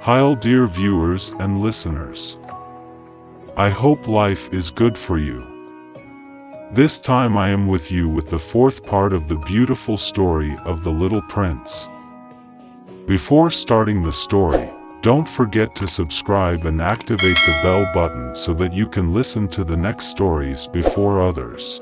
Hi, dear viewers and listeners. I hope life is good for you. This time I am with you with the fourth part of the beautiful story of the Little Prince. Before starting the story, don't forget to subscribe and activate the bell button so that you can listen to the next stories before others.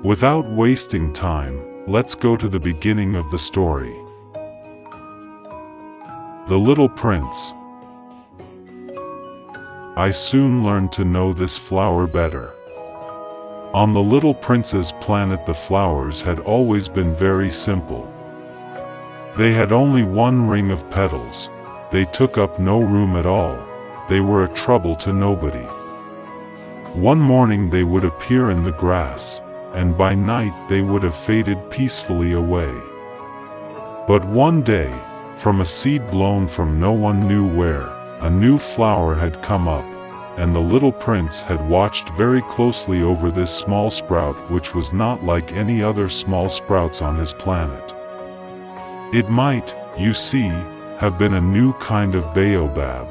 Without wasting time, let's go to the beginning of the story. The Little Prince. I soon learned to know this flower better. On the Little Prince's planet, the flowers had always been very simple. They had only one ring of petals. They took up no room at all. They were a trouble to nobody. One morning they would appear in the grass, and by night they would have faded peacefully away. But one day, from a seed blown from no one knew where, a new flower had come up, and the Little Prince had watched very closely over this small sprout, which was not like any other small sprouts on his planet. It might, you see, have been a new kind of baobab.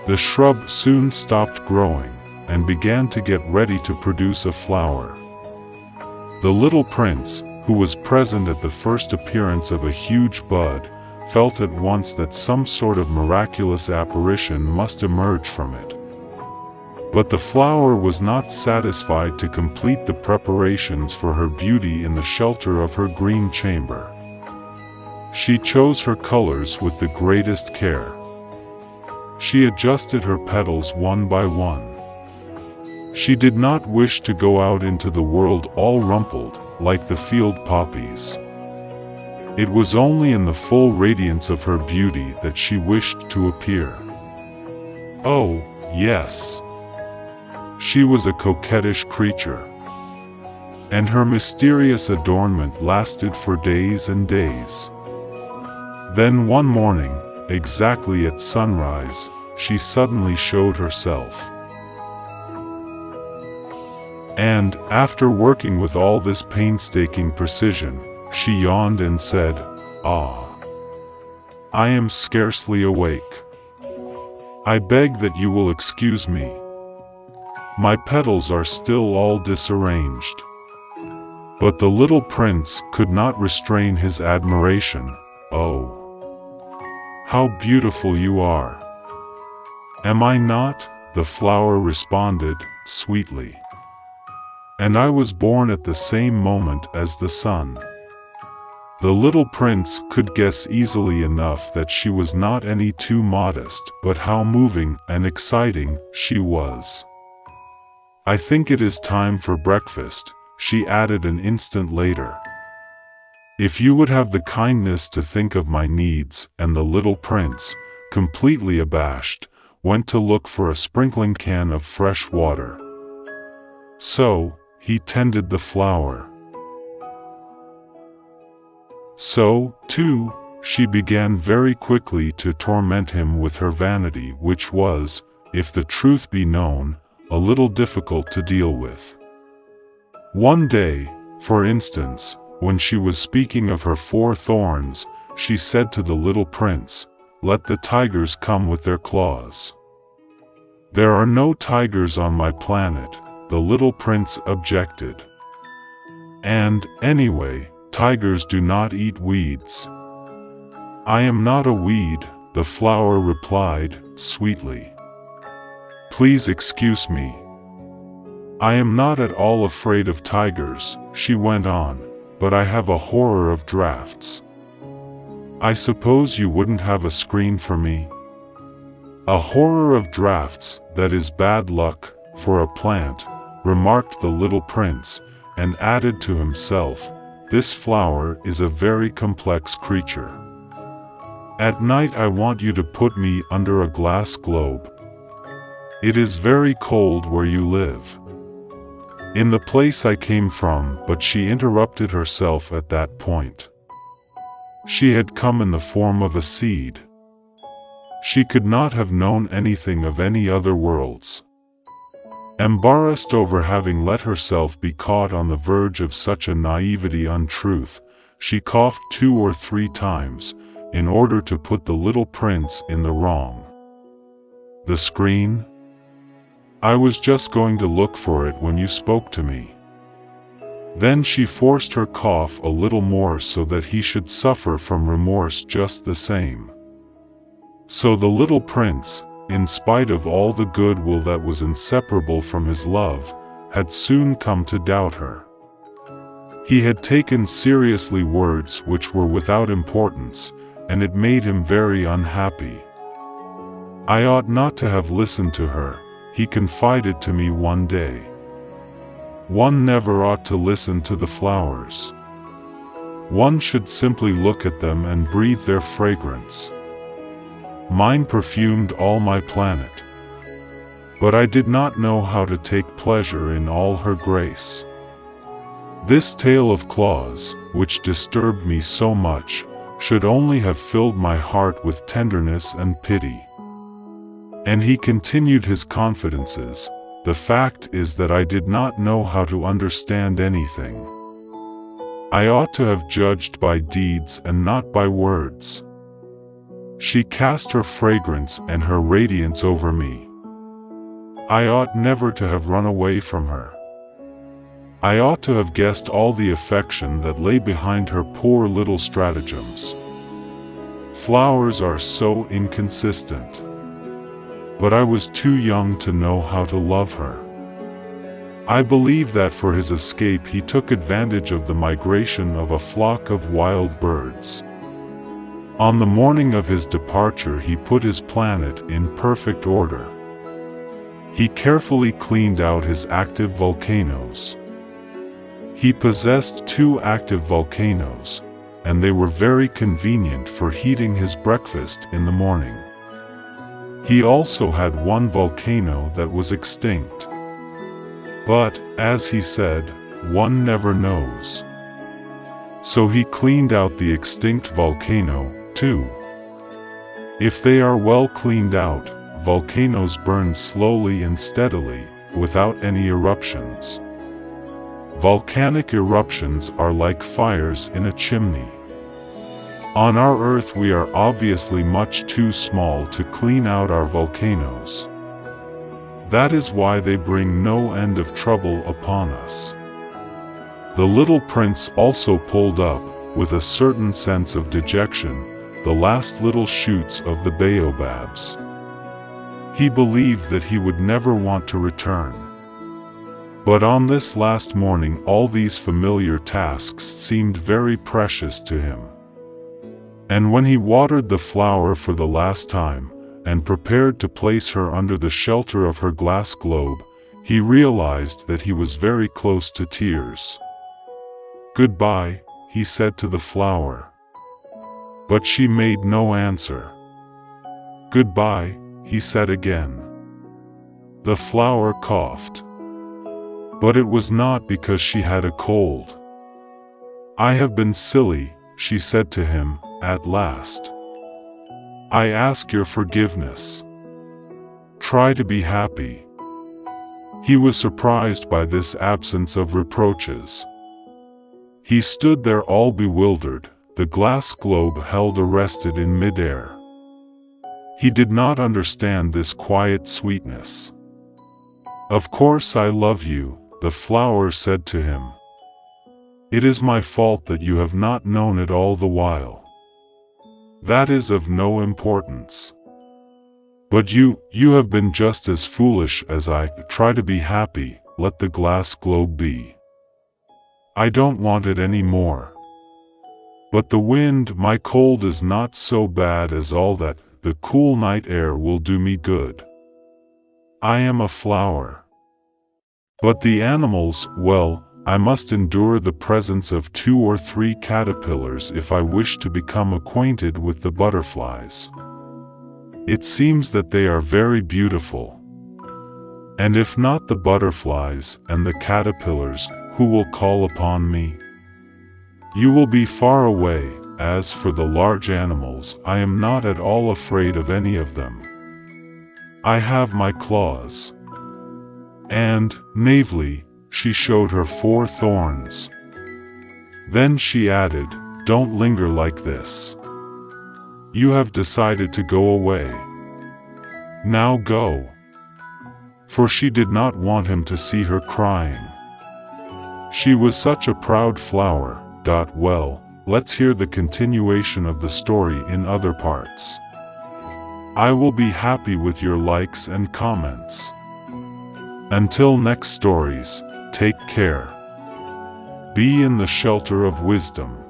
The shrub soon stopped growing, and began to get ready to produce a flower. The Little Prince, who was present at the first appearance of a huge bud, felt at once that some sort of miraculous apparition must emerge from it. But the flower was not satisfied to complete the preparations for her beauty in the shelter of her green chamber. She chose her colors with the greatest care. She adjusted her petals one by one. She did not wish to go out into the world all rumpled, like the field poppies. It was only in the full radiance of her beauty that she wished to appear. Oh, yes. She was a coquettish creature. And her mysterious adornment lasted for days and days. Then one morning, exactly at sunrise, she suddenly showed herself. And, after working with all this painstaking precision, she yawned and said, "Ah, I am scarcely awake. I beg that you will excuse me. My petals are still all disarranged." But the Little Prince could not restrain his admiration. "Oh, how beautiful you are!" "Am I not?" the flower responded, sweetly. "And I was born at the same moment as the sun." The Little Prince could guess easily enough that she was not any too modest, but how moving and exciting she was. "I think it is time for breakfast," she added an instant later. "If you would have the kindness to think of my needs," and the Little Prince, completely abashed, went to look for a sprinkling can of fresh water. So, he tended the flower. So, too, she began very quickly to torment him with her vanity, which was, if the truth be known, a little difficult to deal with. One day, for instance, when she was speaking of her 4 thorns, she said to the Little Prince, "Let the tigers come with their claws." "There are no tigers on my planet," the Little Prince objected. "And, anyway, tigers do not eat weeds." "I am not a weed," the flower replied, sweetly. "Please excuse me. I am not at all afraid of tigers," she went on, "but I have a horror of drafts. I suppose you wouldn't have a screen for me?" "A horror of drafts, that is bad luck, for a plant," remarked the Little Prince, and added to himself, "This flower is a very complex creature. At night I want you to put me under a glass globe. It is very cold where you live." "In the place I came from," but she interrupted herself at that point. She had come in the form of a seed. She could not have known anything of any other worlds. Embarrassed over having let herself be caught on the verge of such a naivety untruth, she coughed 2 or 3 times, in order to put the little prince in the wrong. The screen? I was just going to look for it when you spoke to me. Then she forced her cough a little more so that he should suffer from remorse just the same. So the little prince, in spite of all the goodwill that was inseparable from his love, had soon come to doubt her. He had taken seriously words which were without importance, and it made him very unhappy. I ought not to have listened to her, he confided to me one day. One never ought to listen to the flowers. One should simply look at them and breathe their fragrance. Mine perfumed all my planet. But I did not know how to take pleasure in all her grace. This tale of Claus, which disturbed me so much, should only have filled my heart with tenderness and pity. And he continued his confidences. The fact is that I did not know how to understand anything. I ought to have judged by deeds and not by words. She cast her fragrance and her radiance over me. I ought never to have run away from her. I ought to have guessed all the affection that lay behind her poor little stratagems. Flowers are so inconsistent. But I was too young to know how to love her. I believe that for his escape he took advantage of the migration of a flock of wild birds. On the morning of his departure he put his planet in perfect order. He carefully cleaned out his active volcanoes. He possessed 2 active volcanoes, and they were very convenient for heating his breakfast in the morning. He also had 1 volcano that was extinct. But, as he said, one never knows. So he cleaned out the extinct volcano, too. If they are well cleaned out, volcanoes burn slowly and steadily, without any eruptions. Volcanic eruptions are like fires in a chimney. On our Earth we are obviously much too small to clean out our volcanoes. That is why they bring no end of trouble upon us. The little prince also pulled up, with a certain sense of dejection, the last little shoots of the baobabs. He believed that he would never want to return. But on this last morning all these familiar tasks seemed very precious to him. And when he watered the flower for the last time, and prepared to place her under the shelter of her glass globe, he realized that he was very close to tears. "Goodbye," he said to the flower. But she made no answer. "Goodbye," he said again. The flower coughed. But it was not because she had a cold. "I have been silly," she said to him, at last. "I ask your forgiveness. Try to be happy." He was surprised by this absence of reproaches. He stood there all bewildered, the glass globe held arrested in midair. He did not understand this quiet sweetness. "Of course I love you," the flower said to him. "It is my fault that you have not known it all the while. That is of no importance. But you have been just as foolish as I. Try to be happy, let the glass globe be. I don't want it any more. But the wind, my cold is not so bad as all that, the cool night air will do me good. I am a flower. But the animals, well, I must endure the presence of 2 or 3 caterpillars if I wish to become acquainted with the butterflies. It seems that they are very beautiful. And if not the butterflies and the caterpillars, who will call upon me? You will be far away. As for the large animals, I am not at all afraid of any of them. I have my claws." And, naively, she showed her 4 thorns. Then she added, "Don't linger like this. You have decided to go away. Now go." For she did not want him to see her crying. She was such a proud flower. Well, let's hear the continuation of the story in other parts. I will be happy with your likes and comments. Until next stories, take care. Be in the shelter of wisdom.